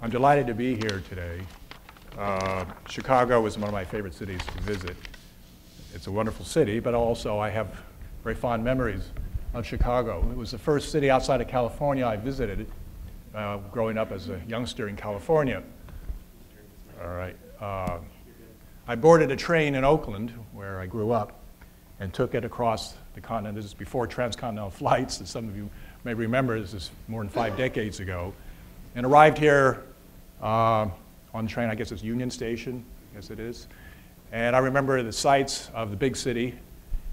I'm delighted to be here today. Chicago is one of my favorite cities to visit. It's a wonderful city, but also I have very fond memories of Chicago. It was the first city outside of California I visited growing up as a youngster in California. All right. I boarded a train in Oakland, where I grew up, and took it across the continent. This is before transcontinental flights, as some of you may remember. This is more than 5 decades ago. And arrived here on the train, I guess it's Union Station, I guess it is. And I remember the sights of the big city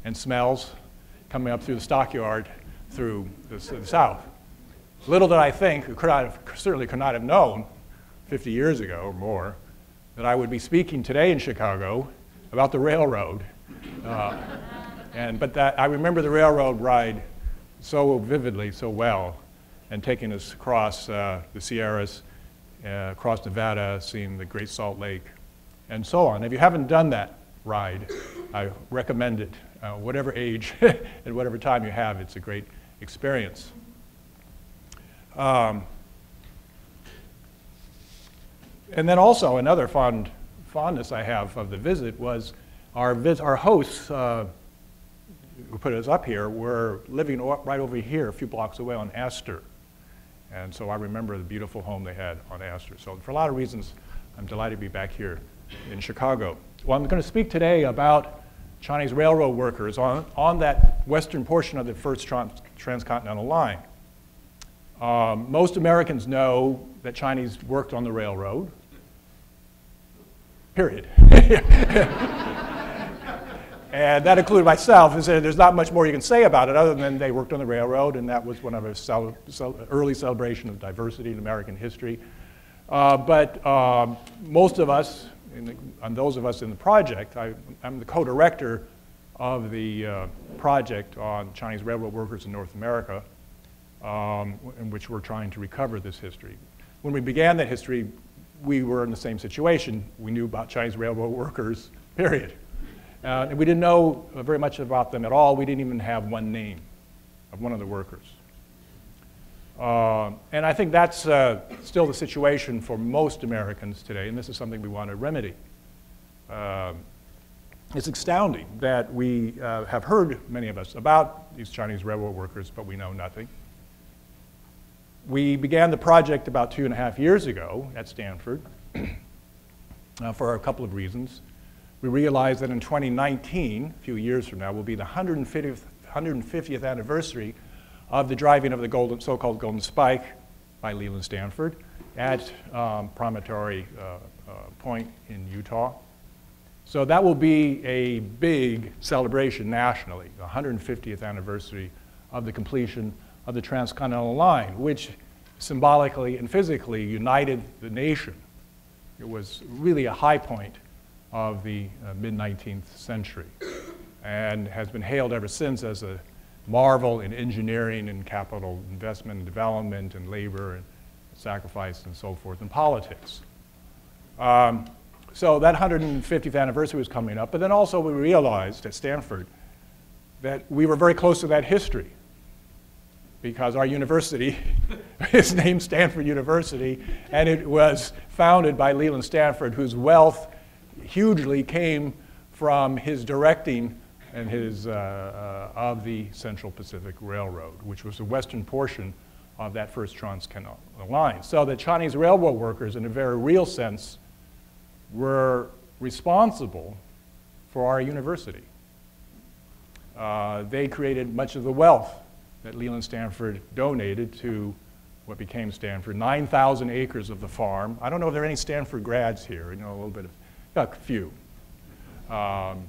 and smells coming up through the stockyard through the south. Little did I think, certainly could not have known 50 years ago or more, that I would be speaking today in Chicago about the railroad. But I remember the railroad ride so vividly, so well, and taking us across the Sierras, across Nevada, seeing the Great Salt Lake, and so on. If you haven't done that ride, I recommend it. Whatever age and whatever time you have, it's a great experience. And then also another fondness I have of the visit was our hosts who put us up here were living right over here, a few blocks away on Astor. And so I remember the beautiful home they had on Astor. So for a lot of reasons, I'm delighted to be back here in Chicago. Well, I'm going to speak today about Chinese railroad workers on that western portion of the first transcontinental line. Most Americans know that Chinese worked on the railroad, period. And that included myself. And so there's not much more you can say about it other than they worked on the railroad, and that was one of our early celebration of diversity in American history. But most of us, and those of us in the project, I'm the co-director of the project on Chinese railroad workers in North America, in which we're trying to recover this history. When we began that history, we were in the same situation. We knew about Chinese railroad workers, period. And we didn't know very much about them at all. We didn't even have one name of one of the workers. And I think that's still the situation for most Americans today, and this is something we want to remedy. It's astounding that we have heard, many of us, about these Chinese railroad workers, but we know nothing. We began the project about 2.5 years ago at Stanford for a couple of reasons. We realized that in 2019, a few years from now, will be the 150th anniversary of the driving of the so-called Golden Spike by Leland Stanford at Promontory Point in Utah. So that will be a big celebration nationally, the 150th anniversary of the completion of the transcontinental line, which symbolically and physically united the nation. It was really a high point of the mid-19th century and has been hailed ever since as a marvel in engineering and capital investment and development and labor and sacrifice and so forth in politics. So that 150th anniversary was coming up, but then also we realized at Stanford that we were very close to that history because our university is named Stanford University, and it was founded by Leland Stanford, whose wealth hugely came from his directing and his of the Central Pacific Railroad, which was the western portion of that first transcontinental line. So the Chinese railroad workers, in a very real sense, were responsible for our university. They created much of the wealth that Leland Stanford donated to what became Stanford, 9,000 acres of the farm. I don't know if there are any Stanford grads here, you know, a little bit of, a few. And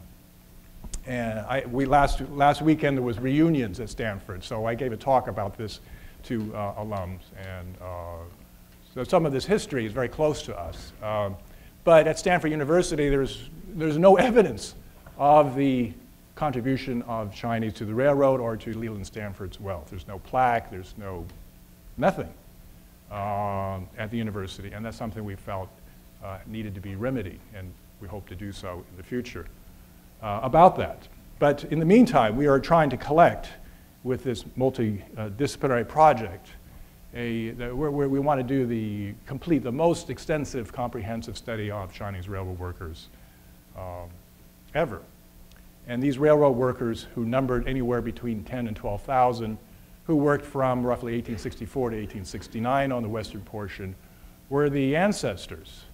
last weekend there was reunions at Stanford, so I gave a talk about this to alums. And so some of this history is very close to us. But at Stanford University, there's no evidence of the contribution of Chinese to the railroad or to Leland Stanford's wealth. There's no plaque, there's nothing at the university, and that's something we felt needed to be remedied, and we hope to do so in the future about that. But in the meantime, we are trying to collect with this multidisciplinary project where we want to do the most extensive, comprehensive study of Chinese railroad workers ever. And these railroad workers, who numbered anywhere between 10 and 12,000, who worked from roughly 1864 to 1869 on the western portion, were the ancestors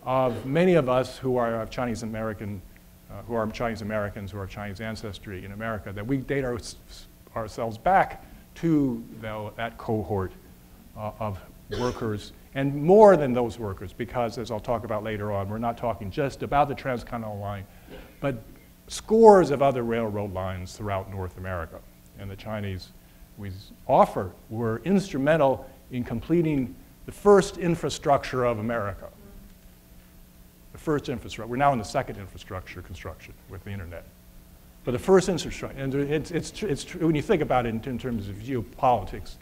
of many of us who are of Chinese American, who are Chinese Americans, who are Chinese ancestry in America, that we date ourselves back to that cohort of workers, and more than those workers, because as I'll talk about later on, we're not talking just about the transcontinental line, but scores of other railroad lines throughout North America. And the Chinese we offer were instrumental in completing the first infrastructure of America. The first infrastructure. We're now in the second infrastructure construction with the internet. But the first infrastructure, and it's true when you think about it in terms of geopolitics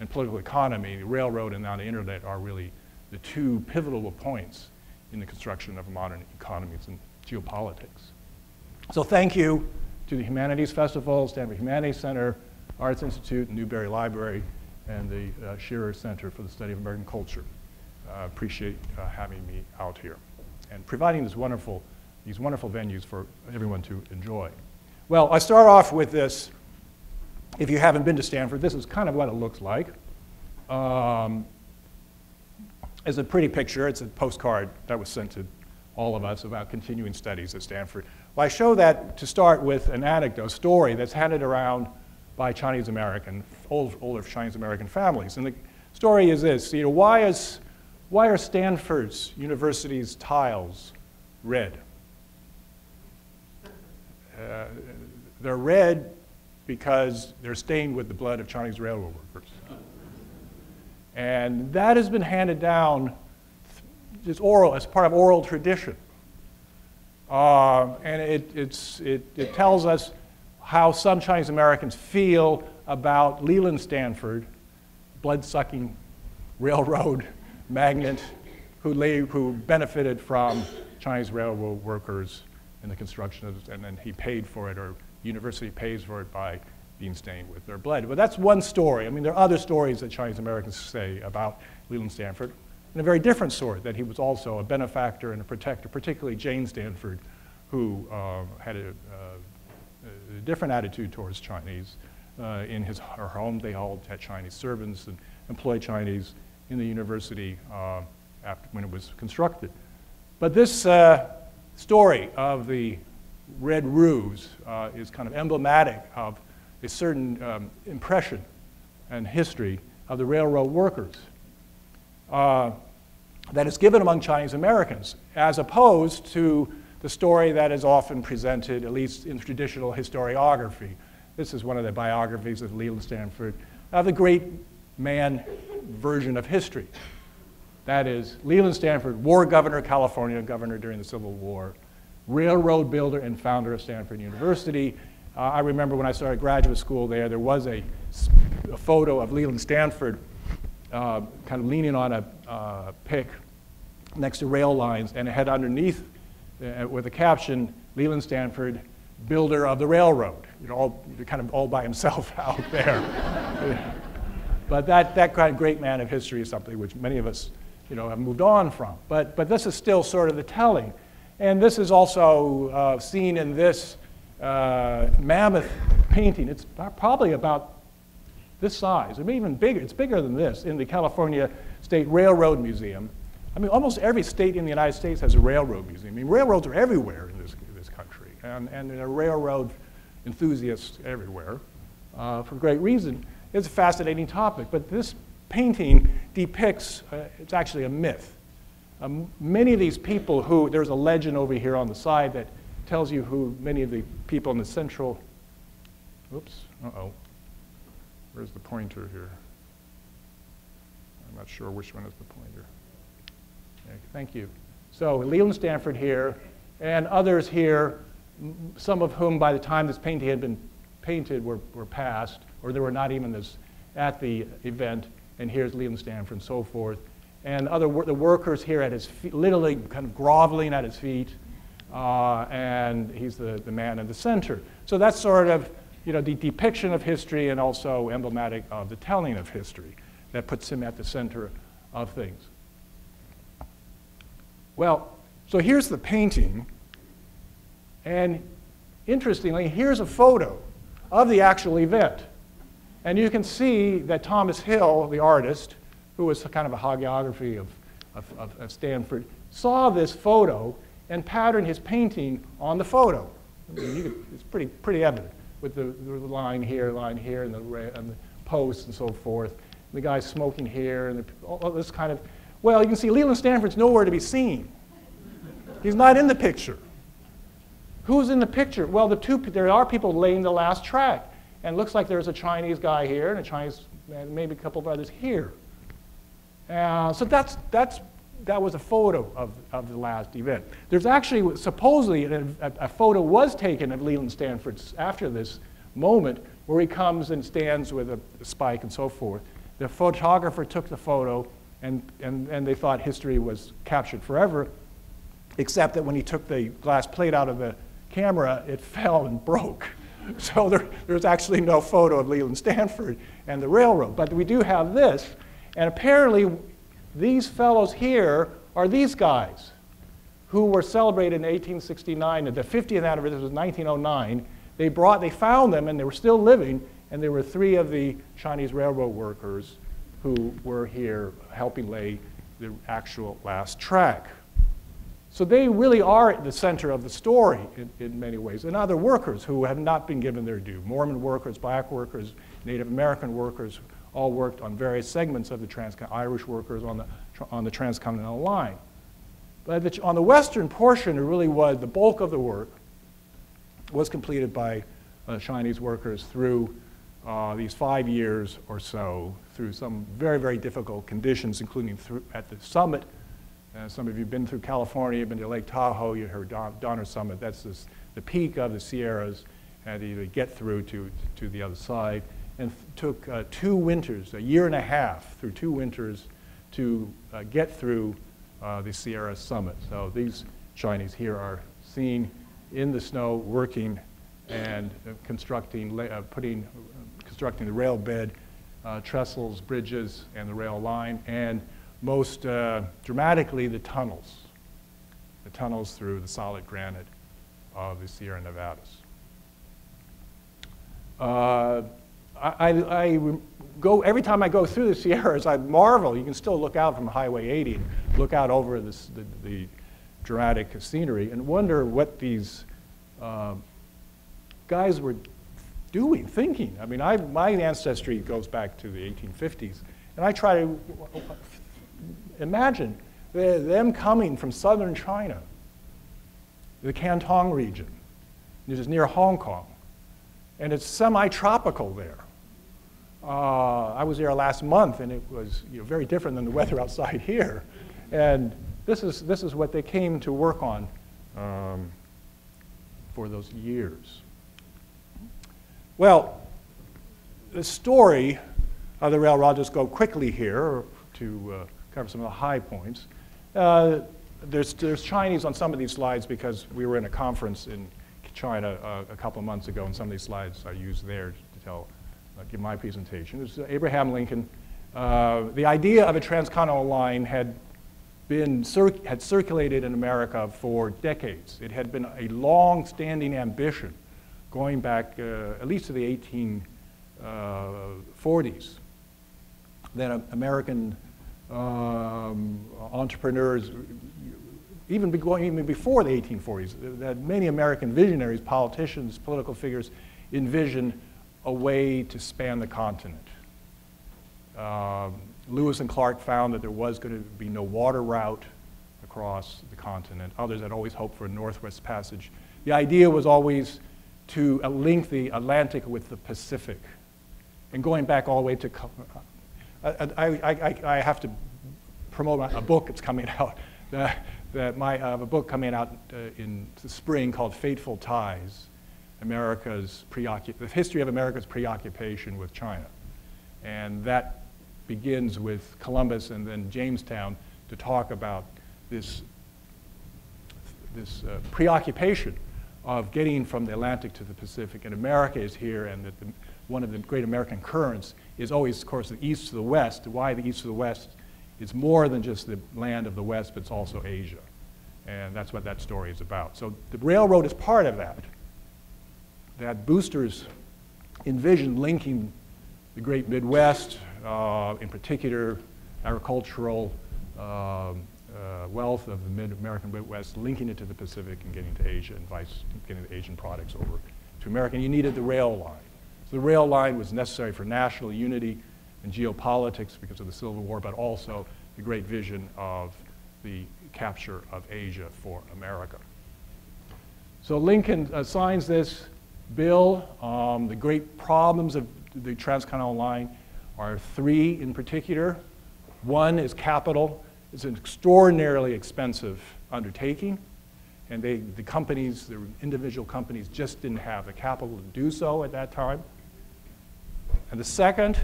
and political economy, the railroad and now the internet are really the two pivotal points in the construction of modern economies and geopolitics. So thank you to the Humanities Festival, Stanford Humanities Center, Arts Institute, Newberry Library, and the Scherer Center for the Study of American Culture. Appreciate having me out here and providing these wonderful venues for everyone to enjoy. Well, I start off with this. If you haven't been to Stanford, this is kind of what it looks like. It's a pretty picture. It's a postcard that was sent to all of us about continuing studies at Stanford. Well, I show that to start with an anecdote, a story that's handed around by Chinese American, older Chinese American families. And the story is this, why are Stanford's University's tiles red? They're red because they're stained with the blood of Chinese railroad workers. And that has been handed down as part of oral tradition. And it tells us how some Chinese Americans feel about Leland Stanford, blood-sucking railroad magnate who benefited from Chinese railroad workers in the construction of, and then he paid for it, or university pays for it by being stained with their blood. But that's one story. I mean, there are other stories that Chinese Americans say about Leland Stanford, and a very different sort, that he was also a benefactor and a protector, particularly Jane Stanford, who had a different attitude towards Chinese. In her home, they all had Chinese servants and employed Chinese in the university when it was constructed. But this story of the red roofs is kind of emblematic of a certain impression and history of the railroad workers that is given among Chinese Americans, as opposed to the story that is often presented, at least in traditional historiography. This is one of the biographies of Leland Stanford, of the great man version of history. That is, Leland Stanford, war governor of California, governor during the Civil War, railroad builder and founder of Stanford University. I remember when I started graduate school there was a photo of Leland Stanford kind of leaning on a pick next to rail lines, and it had underneath with a caption, Leland Stanford, builder of the railroad. Kind of all by himself out there. But that kind of great man of history is something which many of us have moved on from. But this is still sort of the telling. And this is also seen in this mammoth painting. It's probably about this size, or maybe even bigger. It's bigger than this, in the California State Railroad Museum. I mean, almost every state in the United States has a railroad museum. I mean, railroads are everywhere in this country, and there are railroad enthusiasts everywhere for great reason. It's a fascinating topic, but this painting depicts, it's actually a myth. Many of these people who, there's a legend over here on the side that tells you who many of the people in the central, where's the pointer here? I'm not sure which one is the pointer. Okay, thank you. So Leland Stanford here, and others here, some of whom by the time this painting had been painted were passed, or they were not even at the event, and here's Leland Stanford and so forth. And the workers here at his feet, literally kind of groveling at his feet, and he's the man in the center. So that's sort of the depiction of history and also emblematic of the telling of history that puts him at the center of things. Well, so here's the painting, and interestingly, here's a photo of the actual event. And you can see that Thomas Hill, the artist, who was kind of a hagiography of Stanford, saw this photo and patterned his painting on the photo. I mean, it's pretty evident with the line here, and the posts and so forth. The guy smoking here, and all this kind of, well, you can see Leland Stanford's nowhere to be seen. He's not in the picture. Who's in the picture? Well, there are people laying the last track. And it looks like there's a Chinese guy here and a Chinese, maybe a couple of others here. So that was a photo of the last event. There's actually, supposedly, a photo was taken of Leland Stanford after this moment where he comes and stands with a spike and so forth. The photographer took the photo, and they thought history was captured forever, except that when he took the glass plate out of the camera, it fell and broke. So there's actually no photo of Leland Stanford and the railroad. But we do have this, and apparently these fellows here are these guys who were celebrated in 1869, and the 50th anniversary was 1909. They found them, and they were still living, and there were 3 of the Chinese railroad workers who were here helping lay the actual last track. So they really are at the center of the story in many ways. And other workers who have not been given their due. Mormon workers, black workers, Native American workers, all worked on various segments of the Irish workers on the transcontinental line. But on the western portion, it really was the bulk of the work was completed by Chinese workers through these 5 years or so, through some very, very difficult conditions, including at the summit. Some of you have been through California, you've been to Lake Tahoe, you heard Donner Summit. That's the peak of the Sierras, and you get through to the other side. And took 2 winters, a year and a half, through 2 winters to get through the Sierra summit. So these Chinese here are seen in the snow working and constructing the rail bed, trestles, bridges, and the rail line, and most dramatically, the tunnels through the solid granite of the Sierra Nevadas. Every time I go through the Sierras, I marvel. You can still look out from Highway 80 and look out over the dramatic scenery and wonder what these guys were doing, thinking. I mean, my ancestry goes back to the 1850s, and I try to imagine them coming from southern China, the Canton region, which is near Hong Kong, and it's semi-tropical there. I was there last month, and it was very different than the weather outside here, and this is what they came to work on for those years. Well, the story of the railroad, I'll just go quickly here to cover some of the high points. There's Chinese on some of these slides because we were in a conference in China a couple of months ago, and some of these slides I used there to give my presentation. There's Abraham Lincoln. The idea of a transcontinental line had circulated in America for decades. It had been a long-standing ambition going back at least to the 1840s. Then American entrepreneurs, even before the 1840s, that many American visionaries, politicians, political figures envisioned a way to span the continent. Lewis and Clark found that there was going to be no water route across the continent. Others had always hoped for a northwest passage. The idea was always to link the Atlantic with the Pacific. And going back all the way to, I have to promote a book that's coming out. I have a book coming out in the spring called Fateful Ties, the history of America's preoccupation with China. And that begins with Columbus and then Jamestown to talk about this preoccupation of getting from the Atlantic to the Pacific, and America is here, and that one of the great American currents is always, of course, the east to the west. Why the east to the west is more than just the land of the west, but it's also Asia. And that's what that story is about. So the railroad is part of that. That boosters envisioned linking the great Midwest, in particular agricultural wealth of the mid-American Midwest, linking it to the Pacific and getting to Asia and getting the Asian products over to America. And you needed the rail line. So the rail line was necessary for national unity and geopolitics because of the Civil War, but also the great vision of the capture of Asia for America. So Lincoln signs this bill. The great problems of the transcontinental line are three in particular. One is capital. It's an extraordinarily expensive undertaking, and the companies, the individual companies, just didn't have the capital to do so at that time. And the second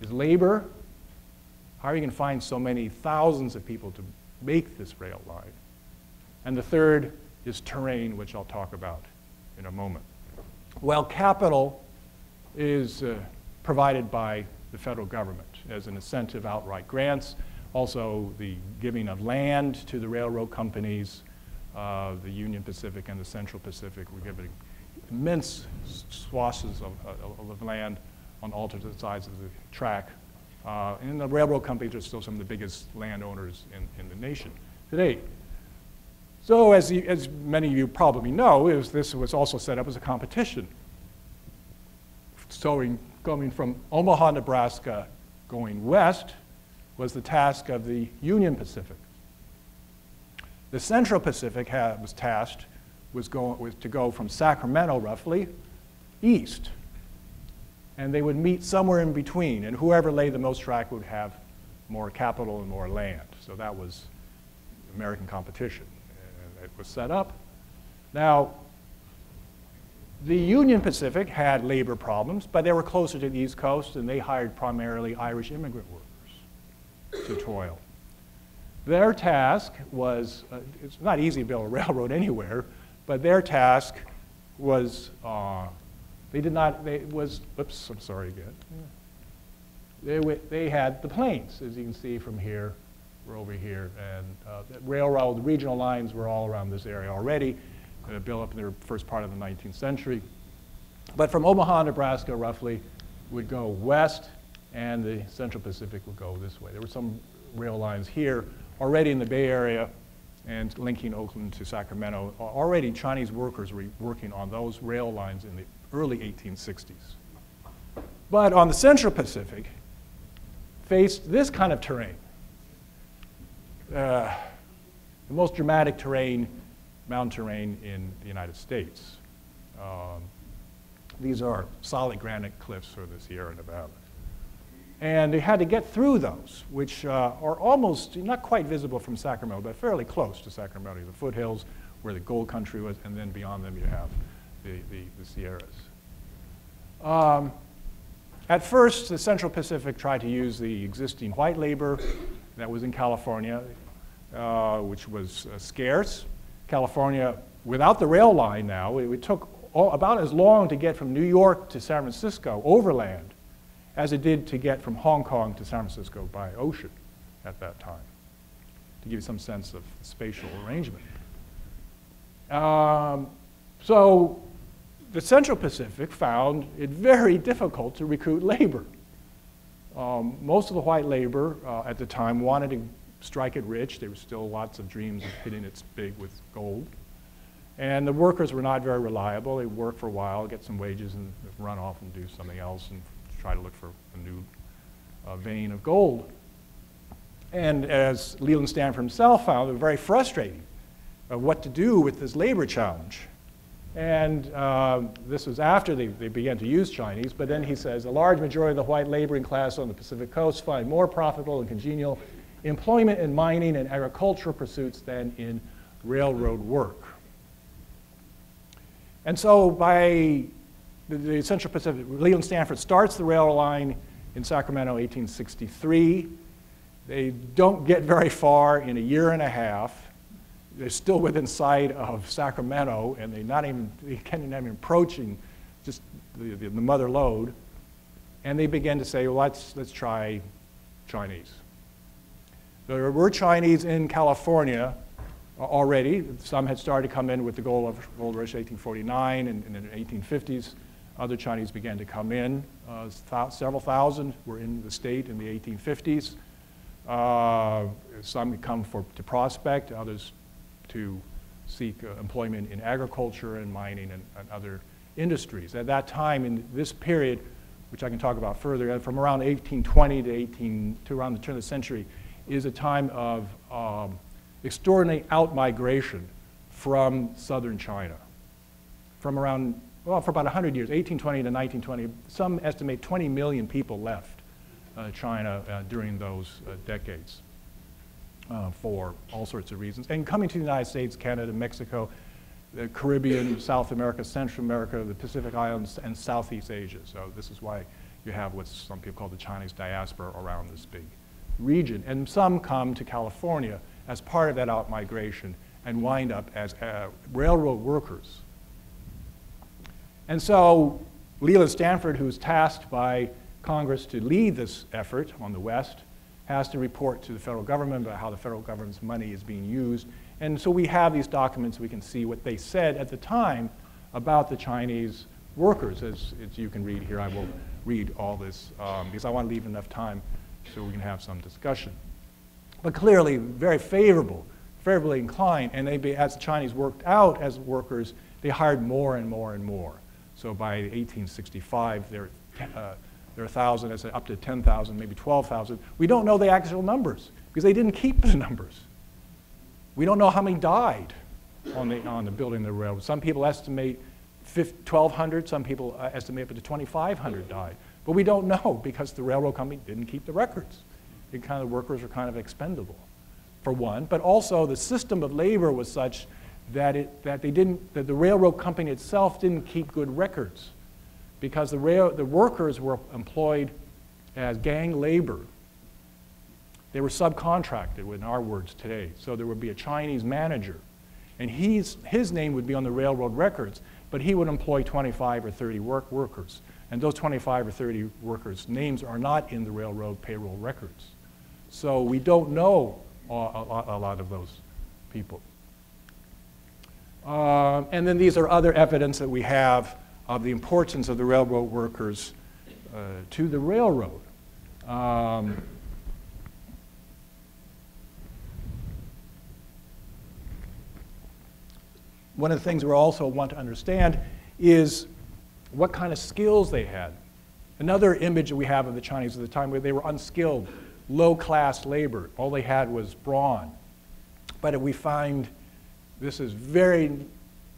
is labor. How are you going to find so many thousands of people to make this rail line? And the third is terrain, which I'll talk about in a moment. Well, capital is provided by the federal government as an incentive, outright grants, also the giving of land to the railroad companies, the Union Pacific and the Central Pacific were given immense swaths of land on alternate sides of the track. And the railroad companies are still some of the biggest landowners in the nation today. So as many of you probably know, this was also set up as a competition. So going from Omaha, Nebraska, going west was the task of the Union Pacific. The Central Pacific was tasked to go from Sacramento, roughly, east. And they would meet somewhere in between, and whoever laid the most track would have more capital and more land. So that was American competition. And it was set up. Now, the Union Pacific had labor problems, but they were closer to the East Coast, and they hired primarily Irish immigrant workers to toil. Their task was, it's not easy to build a railroad anywhere, but their task was, oops, I'm sorry again. They had the plains, as you can see from here. We're over here, and the railroad, the regional lines were all around this area already, built up in the first part of the 19th century. But from Omaha, Nebraska, roughly, would go west, and the Central Pacific would go this way. There were some rail lines here already in the Bay Area and linking Oakland to Sacramento. Already Chinese workers were working on those rail lines in the early 1860s. But on the Central Pacific, faced this kind of terrain. The most dramatic terrain, mountain terrain in the United States. These are solid granite cliffs for the Sierra Nevada. And they had to get through those, which are almost, not quite visible from Sacramento, but fairly close to Sacramento. The foothills where the gold country was, and then beyond them you have the Sierras. At first, the Central Pacific tried to use the existing white labor that was in California, which was scarce. California, without the rail line now, it took about as long to get from New York to San Francisco overland as it did to get from Hong Kong to San Francisco by ocean at that time, to give you some sense of spatial arrangement. So the Central Pacific found it very difficult to recruit labor. Most of the white labor at the time wanted to strike it rich. There were still lots of dreams of hitting it big with gold. And the workers were not very reliable. They'd work for a while, get some wages, and run off and do something else and try to look for a new vein of gold. And as Leland Stanford himself found, it was very frustrating of what to do with this labor challenge. And this was after they began to use Chinese, but then he says, a large majority of the white laboring class on the Pacific coast find more profitable and congenial employment in mining and agricultural pursuits than in railroad work. And so by the Central Pacific, Leland Stanford starts the rail line in Sacramento, 1863. They don't get very far in a year and a half. they're still within sight of Sacramento, and they can't even approaching just the mother lode. And they began to say, well, let's try Chinese. There were Chinese in California already. Some had started to come in with the gold rush 1849 and in the 1850s. Other Chinese began to come in. Several thousand were in the state in the 1850s. Some would come to prospect, others to seek employment in agriculture and mining and other industries. At that time, in this period, which I can talk about further, from around 1820 to around the turn of the century, is a time of extraordinary outmigration from southern China. From around, well, for about 100 years, 1820 to 1920, some estimate 20 million people left China during those decades for all sorts of reasons. And coming to the United States, Canada, Mexico, the Caribbean, South America, Central America, the Pacific Islands, and Southeast Asia. So this is why you have what some people call the Chinese diaspora around this big region. And some come to California as part of that outmigration and wind up as railroad workers. And so Leland Stanford, who's tasked by Congress to lead this effort on the West, has to report to the federal government about how the federal government's money is being used. And so we have these documents. We can see what they said at the time about the Chinese workers. As you can read here, I will read all this because I want to leave enough time so we can have some discussion. But clearly, very favorably inclined. And as the Chinese worked out as workers, they hired more and more and more. So by 1865, there are 1,000, I said up to 10,000, maybe 12,000. We don't know the actual numbers because they didn't keep the numbers. We don't know how many died on the building of the railroad. Some people estimate 1,200. Some people estimate up to 2,500 died. But we don't know because the railroad company didn't keep the records. The workers were kind of expendable, for one. But also the system of labor was such that the railroad company itself didn't keep good records because the workers were employed as gang labor. They were subcontracted, in our words today. So there would be a Chinese manager, and his name would be on the railroad records, but he would employ 25 or 30 workers. And those 25 or 30 workers' names are not in the railroad payroll records. So we don't know a lot of those people. And then these are other evidence that we have of the importance of the railroad workers to the railroad. One of the things we also want to understand is what kind of skills they had. Another image that we have of the Chinese at the time where they were unskilled, low-class labor. All they had was brawn. But we find this is very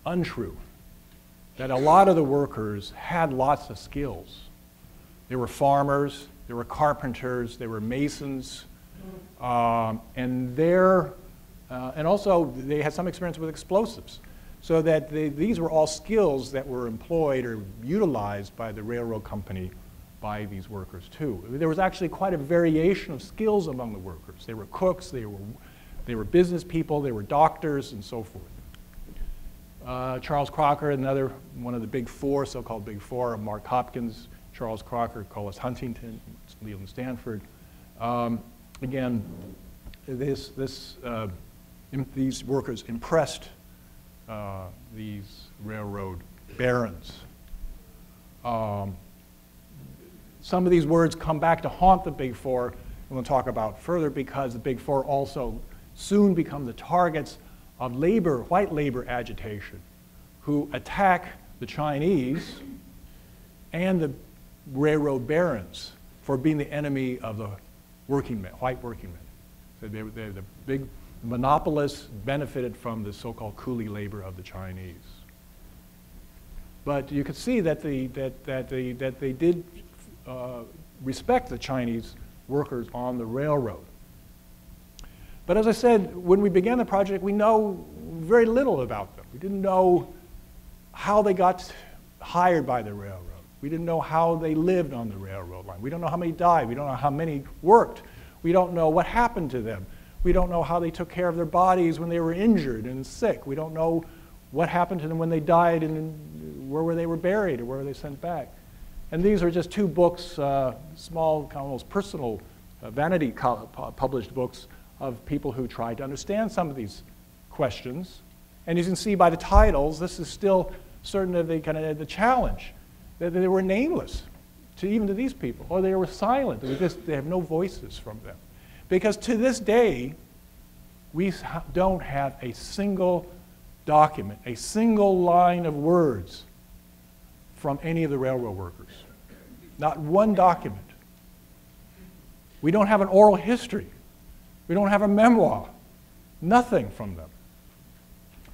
untrue, that a lot of the workers had lots of skills. They were farmers, they were carpenters, they were masons, and also they had some experience with explosives. So that these were all skills that were employed or utilized by the railroad company by these workers too. There was actually quite a variation of skills among the workers. They were cooks, they were business people, they were doctors, and so forth. Charles Crocker, another one of the big four, so-called big four, Mark Hopkins, Charles Crocker, Carlos Huntington, Leland Stanford. Again, these workers impressed these railroad barons. Some of these words come back to haunt the Big Four, and we'll talk about further, because the Big Four also soon become the targets of white labor agitation, who attack the Chinese and the railroad barons for being the enemy of the working men, white working men. So they're the big monopolists benefited from the so-called coolie labor of the Chinese. But you could see that they did respect the Chinese workers on the railroad. But as I said, when we began the project, we know very little about them. We didn't know how they got hired by the railroad. We didn't know how they lived on the railroad line. We don't know how many died. We don't know how many worked. We don't know what happened to them. We don't know how they took care of their bodies when they were injured and sick. We don't know what happened to them when they died and where they were buried or where they sent back. And these are just two books, small, kind of almost personal, vanity published books of people who tried to understand some of these questions. And you can see by the titles, this is still certain of the kind of the challenge. They were nameless, even to these people, or they were silent. They have no voices from them. Because to this day, we don't have a single document, a single line of words from any of the railroad workers. Not one document. We don't have an oral history. We don't have a memoir. Nothing from them.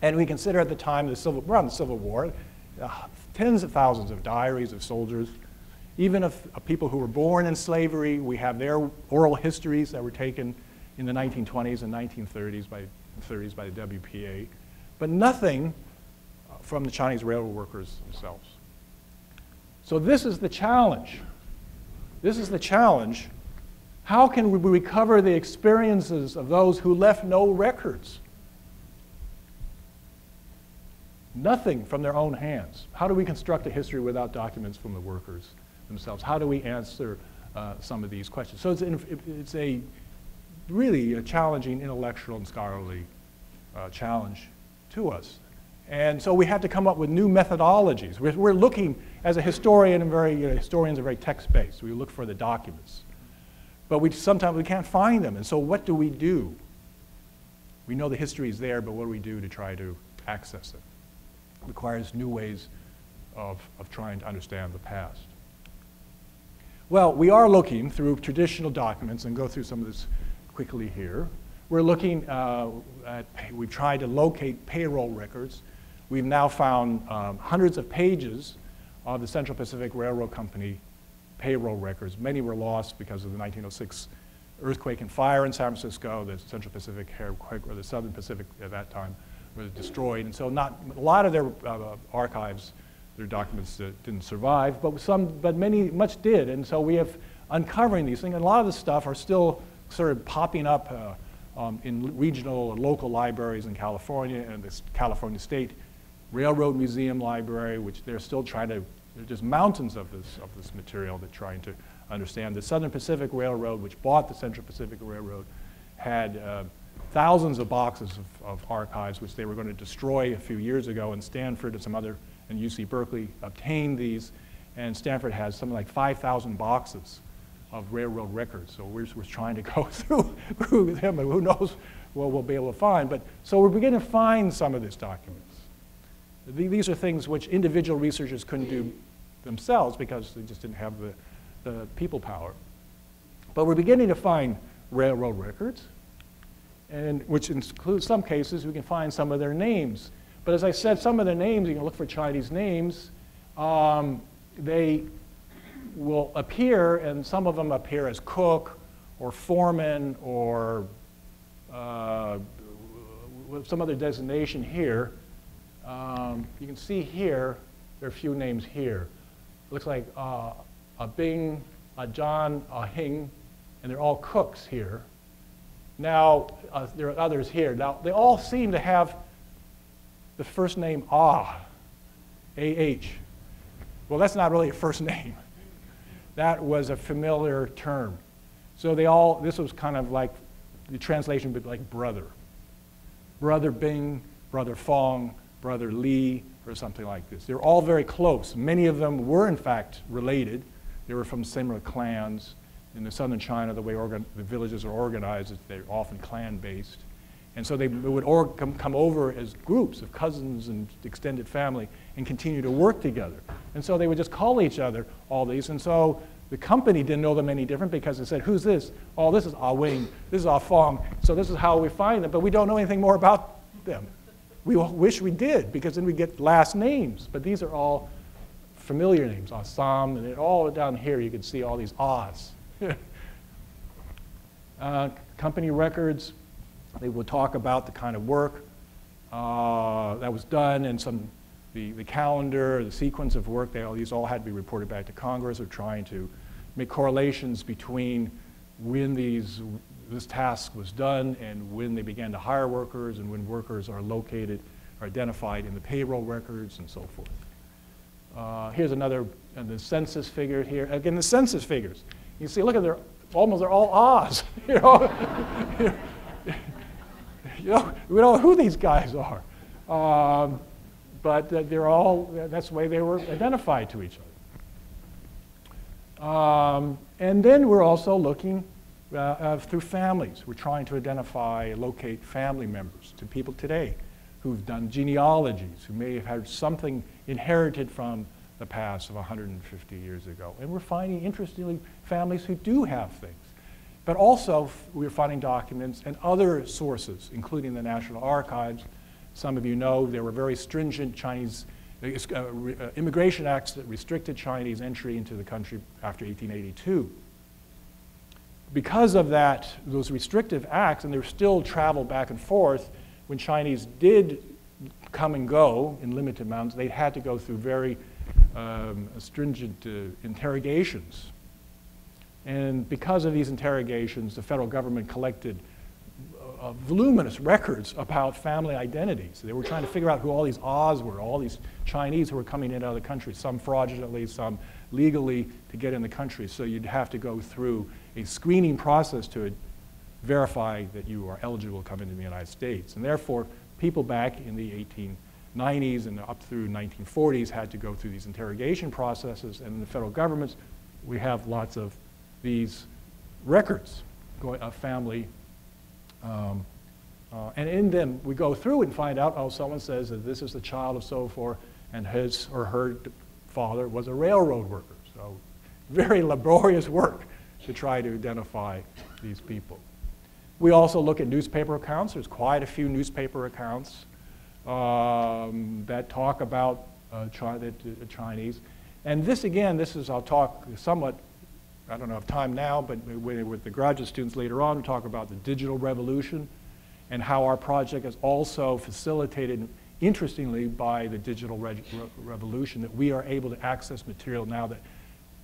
And we consider at the time around the Civil War, tens of thousands of diaries of soldiers, even of people who were born in slavery. We have their oral histories that were taken in the 1920s and 1930s by the WPA, but nothing from the Chinese railroad workers themselves. So this is the challenge. This is the challenge. How can we recover the experiences of those who left no records? Nothing from their own hands. How do we construct a history without documents from the workers themselves? How do we answer some of these questions? So it's really a challenging intellectual and scholarly challenge to us. And so we had to come up with new methodologies. We're looking, as a historian, and historians are very text-based. We look for the documents. But sometimes we can't find them. And so what do? We know the history is there, but what do we do to try to access it? It requires new ways of trying to understand the past. Well, we are looking through traditional documents, and go through some of this quickly here. We're looking we've tried to locate payroll records. We've now found hundreds of pages of the Central Pacific Railroad Company payroll records. Many were lost because of the 1906 earthquake and fire in San Francisco. The Central Pacific earthquake, or the Southern Pacific at that time, was destroyed. And so a lot of their archives, their documents didn't survive, but much did. And so we have uncovering these things. And a lot of the stuff are still sort of popping up in regional or local libraries in California, and this California State Railroad Museum Library, which they're still trying to, there's just mountains of this material they're trying to understand. The Southern Pacific Railroad, which bought the Central Pacific Railroad, had thousands of boxes of archives, which they were going to destroy a few years ago, and Stanford and some other, and UC Berkeley obtained these, and Stanford has something like 5,000 boxes of railroad records. So we're trying to go through them, and who knows what we'll be able to find. But so we're beginning to find some of these documents. These are things which individual researchers couldn't do themselves because they just didn't have the people power. But we're beginning to find railroad records, and which includes some cases we can find some of their names. But as I said, some of their names, you can look for Chinese names, they will appear, and some of them appear as cook or foreman or some other designation here. You can see here, there are a few names here. It looks like a Bing, a John, a Hing, and they're all cooks here. Now, there are others here. Now, they all seem to have the first name A-H. Well, that's not really a first name. That was a familiar term. So this was kind of like, the translation would be like brother. Brother Bing, brother Fong, brother Li, or something like this. They're all very close. Many of them were, in fact, related. They were from similar clans. In the southern China, the way the villages are organized, they're often clan-based. And so they would come over as groups of cousins and extended family and continue to work together. And so they would just call each other all these. And so the company didn't know them any different because they said, who's this? Oh, this is Ah Wing. This is Ah Fong. So this is how we find them. But we don't know anything more about them. We wish we did, because then we get last names. But these are all familiar names. Ah Sam, and all down here you can see all these Ahs. Company records, they will talk about the kind of work that was done, and the calendar, the sequence of work. These all had to be reported back to Congress. Or trying to make correlations between when these this task was done and when they began to hire workers and when workers are located or identified in the payroll records and so forth. Here's another, the census figure here. Again, the census figures. You see, look at they're all Oz. You know, we don't know who these guys are, but they're all. That's the way they were identified to each other. And then we're also looking through families. We're trying to identify, locate family members to people today who've done genealogies, who may have had something inherited from the past of 150 years ago. And we're finding, interestingly, families who do have things. But also, we're finding documents and other sources, including the National Archives. Some of you know there were very stringent Chinese immigration acts that restricted Chinese entry into the country after 1882. Because of that, those restrictive acts, and there was still travel back and forth, when Chinese did come and go in limited amounts, they had to go through very stringent interrogations. And because of these interrogations, the federal government collected voluminous records about family identities. They were trying to figure out who all these Oz were, all these Chinese who were coming in out of the country, some fraudulently, some legally to get in the country. So you'd have to go through a screening process to verify that you are eligible to come into the United States. And therefore, people back in the 1890s and up through 1940s had to go through these interrogation processes. And in the federal governments, we have lots of these records of family. And in them, we go through and find out, oh, someone says that this is the child of so forth, and his or her father was a railroad worker. So very laborious work to try to identify these people. We also look at newspaper accounts. There's quite a few newspaper accounts that talk about Chinese. And this, again, I'll talk somewhat, I don't have time now, but with the graduate students later on, we'll talk about the digital revolution and how our project is also facilitated, interestingly, by the digital revolution, that we are able to access material now that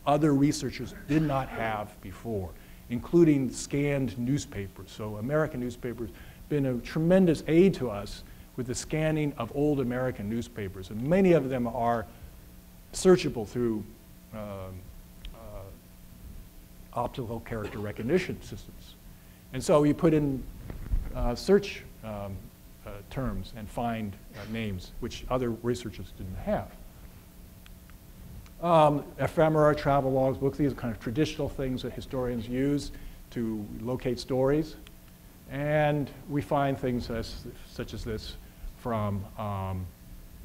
other researchers did not have before, including scanned newspapers. So American newspapers have been a tremendous aid to us with the scanning of old American newspapers. And many of them are searchable through optical character recognition systems. And so you put in search terms and find names, which other researchers didn't have. Ephemera, travel logs, books, these are kind of traditional things that historians use to locate stories. And we find things such as this from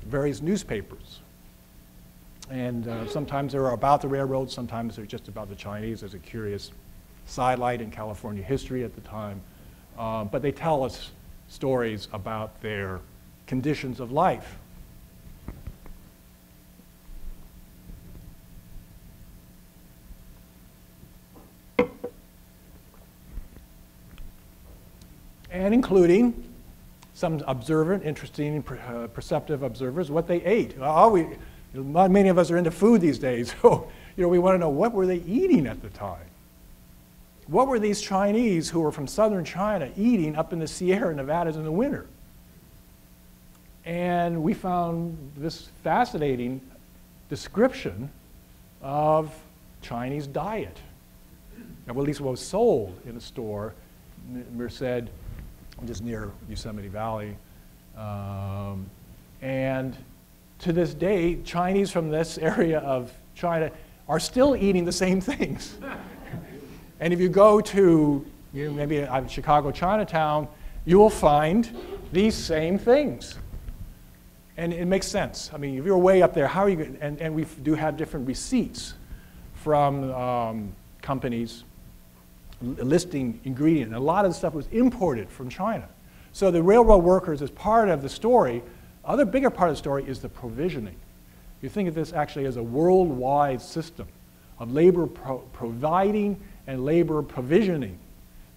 various newspapers. And sometimes they're about the railroad, sometimes they're just about the Chinese. There's a curious sidelight in California history at the time. But they tell us stories about their conditions of life. And including some observant, interesting, perceptive observers, what they ate. Not many of us are into food these days, so we want to know, what were they eating at the time? What were these Chinese who were from southern China eating up in the Sierra Nevadas in the winter? And we found this fascinating description of Chinese diet. Now, at least what was sold in a store, Merced, just near Yosemite Valley. And to this day, Chinese from this area of China are still eating the same things. And if you go to maybe Chicago, Chinatown, you will find these same things. And it makes sense. I mean, if you're way up there, how are you going to, and we do have different receipts from companies listing ingredient. A lot of the stuff was imported from China. So the railroad workers is part of the story. Other bigger part of the story is the provisioning. You think of this actually as a worldwide system of labor providing and labor provisioning,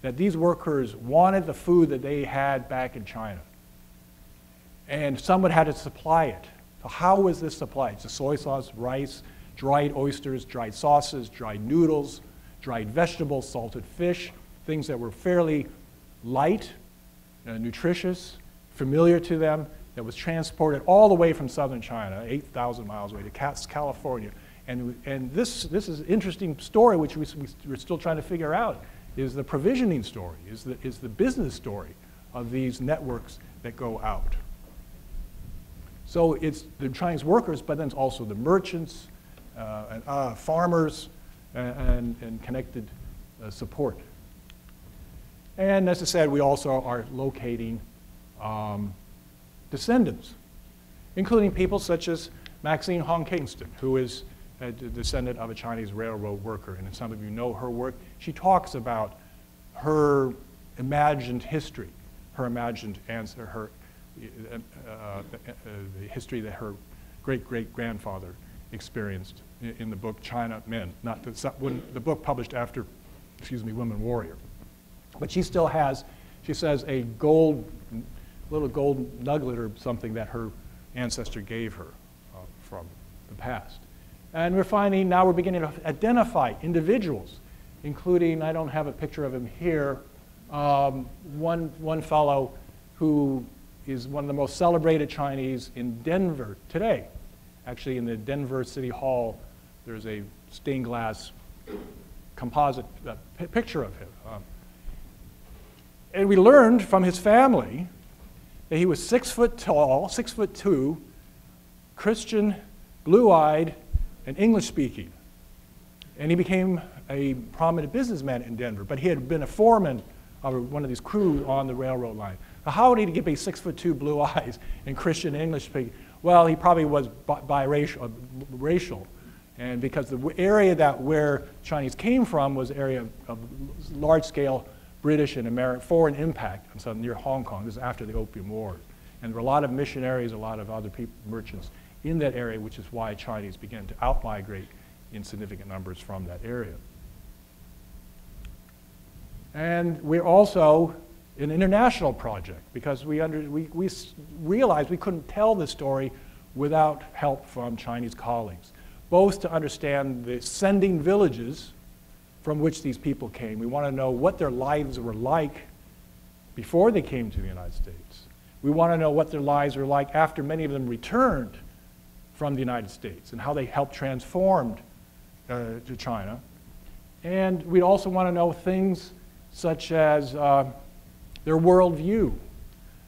that these workers wanted the food that they had back in China. And someone had to supply it. So how was this supplied? It's the soy sauce, rice, dried oysters, dried sauces, dried noodles, dried vegetables, salted fish. things that were fairly light, nutritious, familiar to them, that was transported all the way from southern China, 8,000 miles away to California. And this is an interesting story, which we're still trying to figure out, is the provisioning story, is the business story of these networks that go out. So it's the Chinese workers, but then it's also the merchants, and farmers, and connected support. And as I said, we also are locating descendants, including people such as Maxine Hong Kingston, who is a descendant of a Chinese railroad worker. And some of you know her work. She talks about her imagined history, her imagined answer, the history that her great-great-grandfather experienced in the book China Men, not the book published after, Women Warrior. But she still has, she says, a little gold nugget or something that her ancestor gave her from the past. And we're finding now we're beginning to identify individuals, including, I don't have a picture of him here, one fellow who is one of the most celebrated Chinese in Denver today. Actually, in the Denver City Hall, there's a stained glass composite picture of him. And we learned from his family that he was 6 foot tall, 6'2", Christian, blue-eyed, and English-speaking. And he became a prominent businessman in Denver, but he had been a foreman of one of these crews on the railroad line. Now, how did he get 6'2", blue eyes, and Christian English speaking? Well, he probably was racial, and because the area where Chinese came from was an area of large-scale British and American foreign impact, and so near Hong Kong. This is after the Opium War, and there were a lot of missionaries, a lot of other people, merchants in that area, which is why Chinese began to out-migrate in significant numbers from that area. And we're also an international project because we realized we couldn't tell this story without help from Chinese colleagues, both to understand the sending villages from which these people came. We want to know what their lives were like before they came to the United States. We want to know what their lives were like after many of them returned from the United States and how they helped transform to China. And we also want to know things such as their worldview.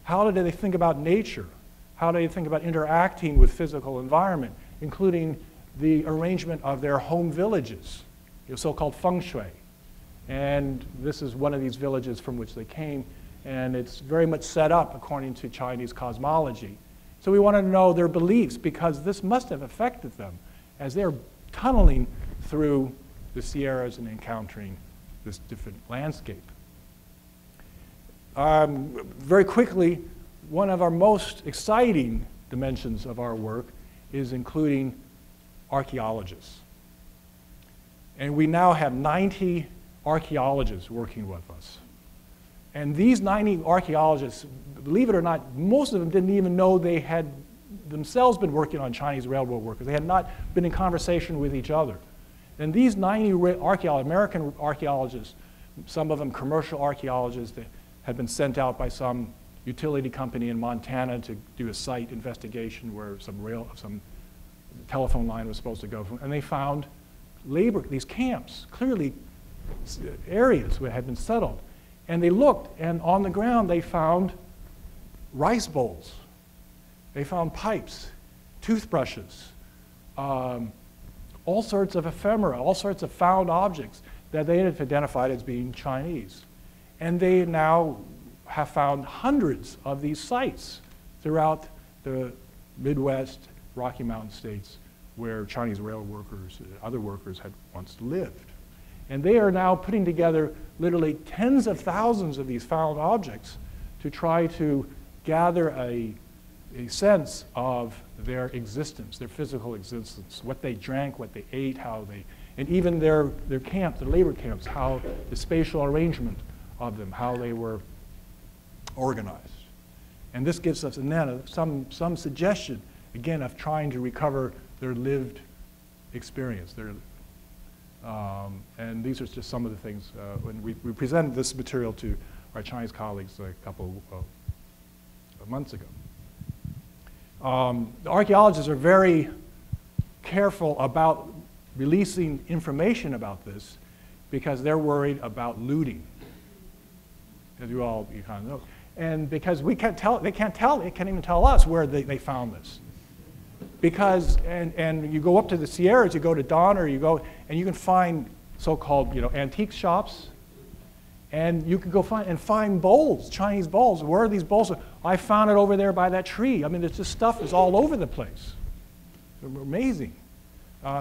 How did they think about nature? How do they think about interacting with physical environment, including the arrangement of their home villages, so-called feng shui. And this is one of these villages from which they came, and it's very much set up according to Chinese cosmology. So we want to know their beliefs because this must have affected them as they're tunneling through the Sierras and encountering this different landscape. Very quickly, one of our most exciting dimensions of our work is including archaeologists. And we now have 90 archaeologists working with us. And these 90 archaeologists, believe it or not, most of them didn't even know they had themselves been working on Chinese railroad workers. They had not been in conversation with each other. And these 90 American archaeologists, some of them commercial archaeologists that had been sent out by some utility company in Montana to do a site investigation where some telephone line was supposed to go from, and they found these camps, clearly areas that had been settled. And they looked, and on the ground they found rice bowls. They found pipes, toothbrushes, all sorts of ephemera, all sorts of found objects that they had identified as being Chinese. And they now have found hundreds of these sites throughout the Midwest, Rocky Mountain states, where Chinese rail workers and other workers had once lived. And they are now putting together literally tens of thousands of these found objects to try to gather a sense of their existence, their physical existence, what they drank, what they ate, how they, and even their camps, their labor camps, how the spatial arrangement of them, how they were organized. And this gives us some suggestion, again, of trying to recover their lived experience, And these are just some of the things when we presented this material to our Chinese colleagues a couple of months ago. The archaeologists are very careful about releasing information about this because they're worried about looting, as you kind of know. And because we can't tell, they can't even tell us where they found this. Because, and you go up to the Sierras, you go to Donner, you go, and you can find so-called, antique shops, and you can go find bowls, Chinese bowls. Where are these bowls? I found it over there by that tree. I mean, this stuff is all over the place. They're amazing.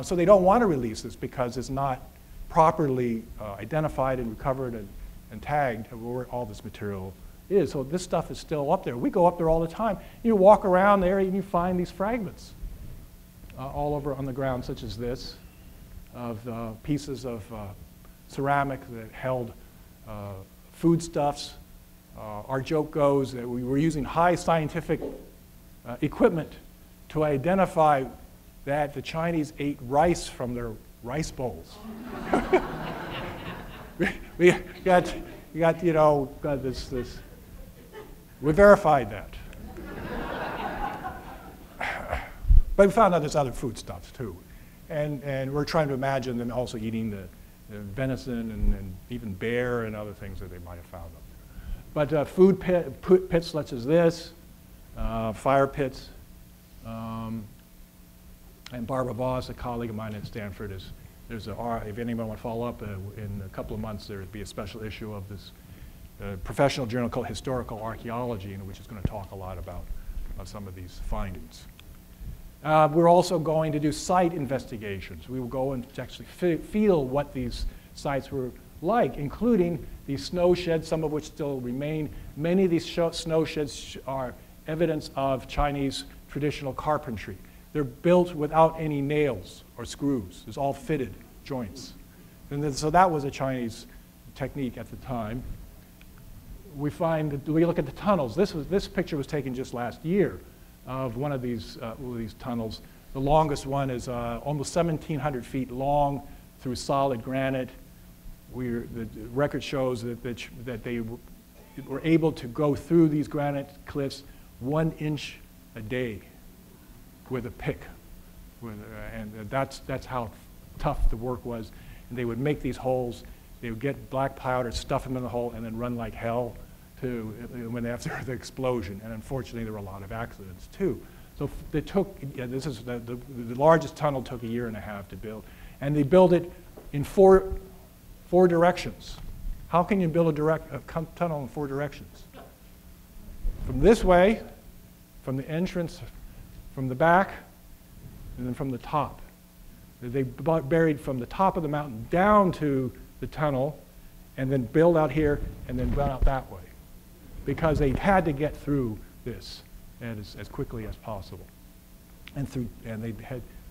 So they don't want to release this because it's not properly identified and recovered and tagged where all this material is. So this stuff is still up there. We go up there all the time. You walk around there and you find these fragments all over on the ground, such as this, of pieces of ceramic that held foodstuffs. Our joke goes that we were using high scientific equipment to identify that the Chinese ate rice from their rice bowls. we got this. We verified that. But we found out there's other foodstuffs too. And we're trying to imagine them also eating the venison and even bear and other things that they might have found up there. But food pits such as this, fire pits, and Barbara Voss, a colleague of mine at Stanford, if anyone want to follow up, in a couple of months there will be a special issue of this professional journal called Historical Archaeology, which is going to talk a lot about some of these findings. We're also going to do site investigations. We will go and actually feel what these sites were like, including these snow sheds, some of which still remain. Many of these snow sheds are evidence of Chinese traditional carpentry. They're built without any nails or screws. It's all fitted joints. And then, so that was a Chinese technique at the time. We look at the tunnels. This picture was taken just last year of one of these tunnels. The longest one is almost 1,700 feet long through solid granite. The record shows that they were able to go through these granite cliffs 1 inch a day with a pick. And that's how tough the work was. And they would make these holes. They would get black powder, stuff them in the hole, and then run like hell after the explosion. And unfortunately, there were a lot of accidents too. So they took, this is the largest tunnel took 1.5 years to build. And they built it in four directions. How can you build a tunnel in 4 directions? From this way, from the entrance, from the back, and then from the top. They buried from the top of the mountain down to the tunnel, and then build out here, and then run out that way. Because they had to get through this as quickly as possible.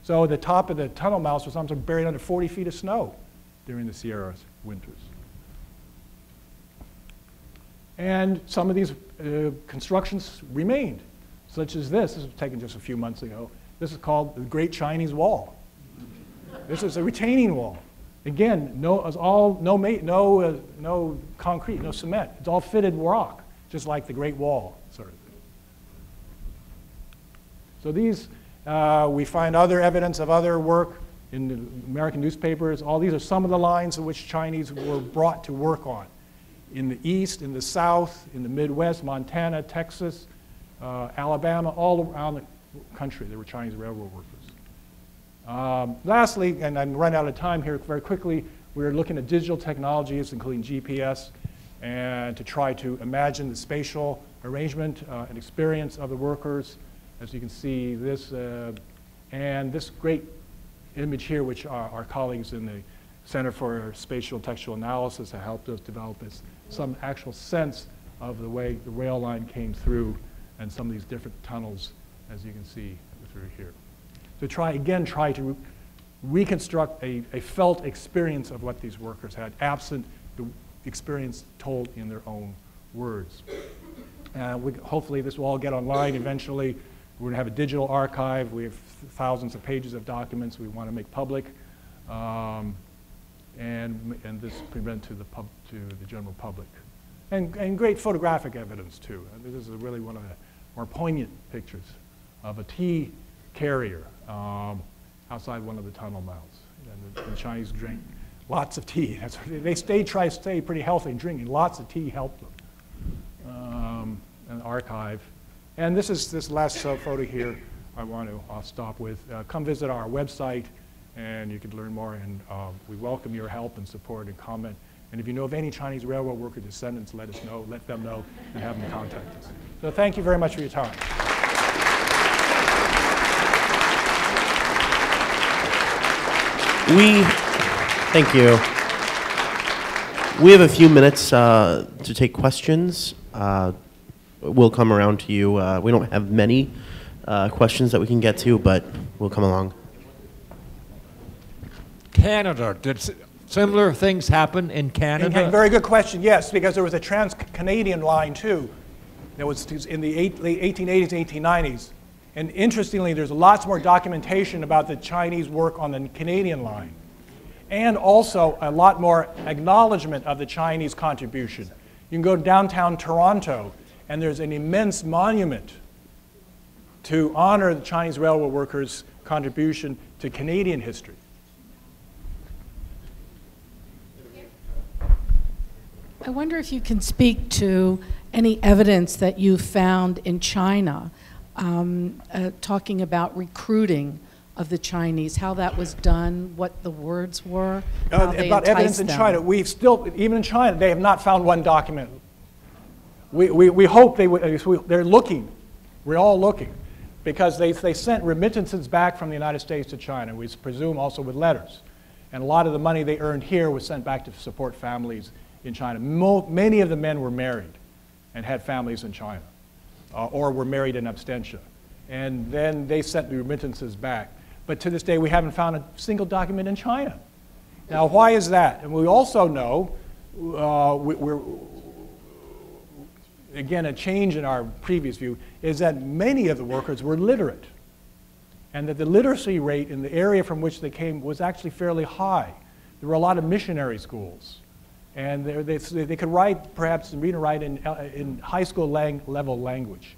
So the top of the tunnel mouths was sometimes buried under 40 feet of snow during the Sierra winters. And some of these constructions remained, such as this. This was taken just a few months ago. This is called the Great Chinese Wall. This is a retaining wall. Again, no concrete, no cement. It's all fitted rock, just like the Great Wall, sort of. So these, we find other evidence of other work in the American newspapers. All these are some of the lines in which Chinese were brought to work on. In the east, in the south, in the Midwest, Montana, Texas, Alabama, all around the country, there were Chinese railroad workers. Lastly, and I'm running out of time here very quickly, we're looking at digital technologies, including GPS, and to try to imagine the spatial arrangement and experience of the workers. As you can see, this and this great image here, which our colleagues in the Center for Spatial Textual Analysis have helped us develop this, some actual sense of the way the rail line came through and some of these different tunnels, as you can see through here. To try to reconstruct a felt experience of what these workers had, absent the experience told in their own words. Hopefully this will all get online eventually. We're going to have a digital archive. We have thousands of pages of documents we want to make public. and this present to the general public. And great photographic evidence too. This is really one of the more poignant pictures of a tea carrier outside one of the tunnel mouths. And the Chinese drink lots of tea. That's what they try to stay pretty healthy and drinking lots of tea helped them. An archive. And this last photo here I want to stop with. Come visit our website and you can learn more, and we welcome your help and support and comment. And if you know of any Chinese railroad worker descendants, let us know, let them know, and have them contact us. So thank you very much for your time. Thank you. We have a few minutes to take questions. We'll come around to you. We don't have many questions that we can get to, but we'll come along. Canada, did similar things happen in Canada? Very good question, yes, because there was a trans-Canadian line too. That was in the late 1880s and 1890s. And interestingly, there's lots more documentation about the Chinese work on the Canadian line. And also a lot more acknowledgement of the Chinese contribution. You can go to downtown Toronto, and there's an immense monument to honor the Chinese railroad workers' contribution to Canadian history. I wonder if you can speak to any evidence that you found in China talking about recruiting of the Chinese, how that was done, what the words were, how they about evidence in them. China, we've still, even in China, they have not found one document. We hope they would, they're looking, we're all looking, because they sent remittances back from the United States to China, we presume also with letters. And a lot of the money they earned here was sent back to support families in China. Many of the men were married and had families in China, or were married in absentia. And then they sent the remittances back. But to this day, we haven't found a single document in China. Now, why is that? And we also know, again, a change in our previous view, is that many of the workers were literate, and that the literacy rate in the area from which they came was actually fairly high. There were a lot of missionary schools. And they could write, perhaps read and write in high school level language.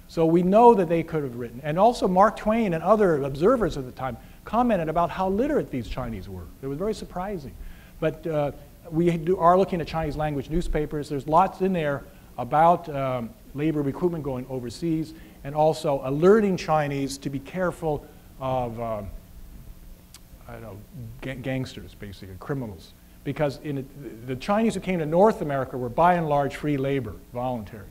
So we know that they could have written. And also Mark Twain and other observers at the time commented about how literate these Chinese were. It was very surprising. But we are looking at Chinese language newspapers. There's lots in there about labor recruitment going overseas, and also alerting Chinese to be careful of gangsters, basically, criminals. Because the Chinese who came to North America were by and large free labor, voluntary.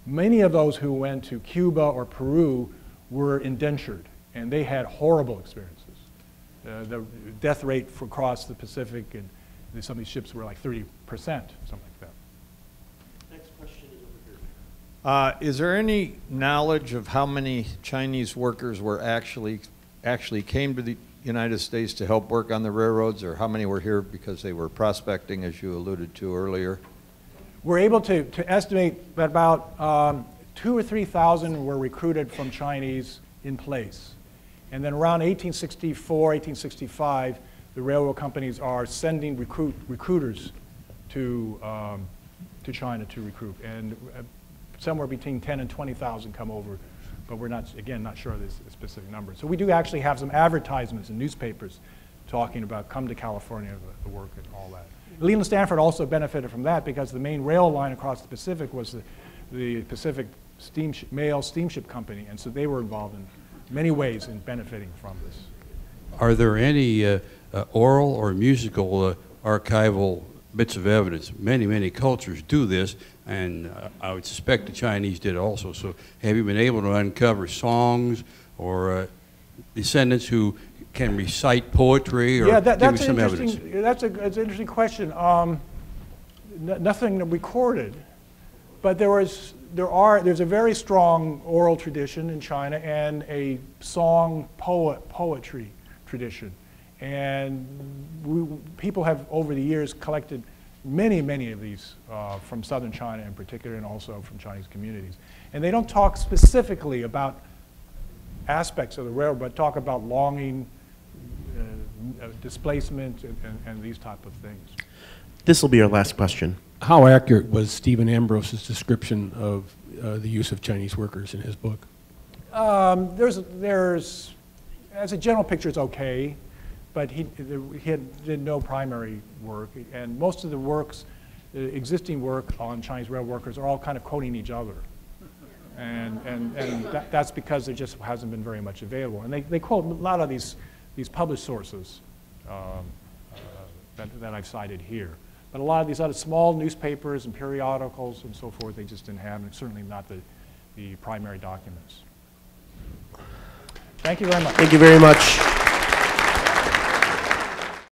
Many of those who went to Cuba or Peru were indentured, and they had horrible experiences. The death rate for across the Pacific and some of these ships were like 30%, something like that. Next question is over here. Is there any knowledge of how many Chinese workers were actually came to the United States to help work on the railroads, or how many were here because they were prospecting, as you alluded to earlier? We're able to estimate that about 2,000 or 3,000 were recruited from Chinese in place. And then around 1864, 1865, the railroad companies are sending recruiters to China to recruit. And somewhere between 10 and 20,000 come over, but we're not, again, not sure of this specific number. So we do actually have some advertisements in newspapers talking about come to California to work and all that. Leland Stanford also benefited from that because the main rail line across the Pacific was the Pacific Mail Steamship Company, and so they were involved in many ways in benefiting from this. Are there any oral or musical archival bits of evidence? Many cultures do this, and I would suspect the Chinese did also. So have you been able to uncover songs or descendants who can recite poetry, or give me some evidence? That's an interesting question. Nothing recorded, but there's a very strong oral tradition in China and a song poetry tradition. And people have over the years collected many of these from southern China in particular, and also from Chinese communities. And they don't talk specifically about aspects of the railroad, but talk about longing, displacement and these type of things. This will be our last question. How accurate was Stephen Ambrose's description of the use of Chinese workers in his book? There's, as a general picture, it's okay, but he did no primary work, and most of the works, the existing work on Chinese rail workers are all kind of quoting each other. And that's because there just hasn't been very much available. And they quote a lot of these published sources that I've cited here. But a lot of these other small newspapers and periodicals and so forth, they just didn't have, and certainly not the primary documents. Thank you very much. Thank you very much.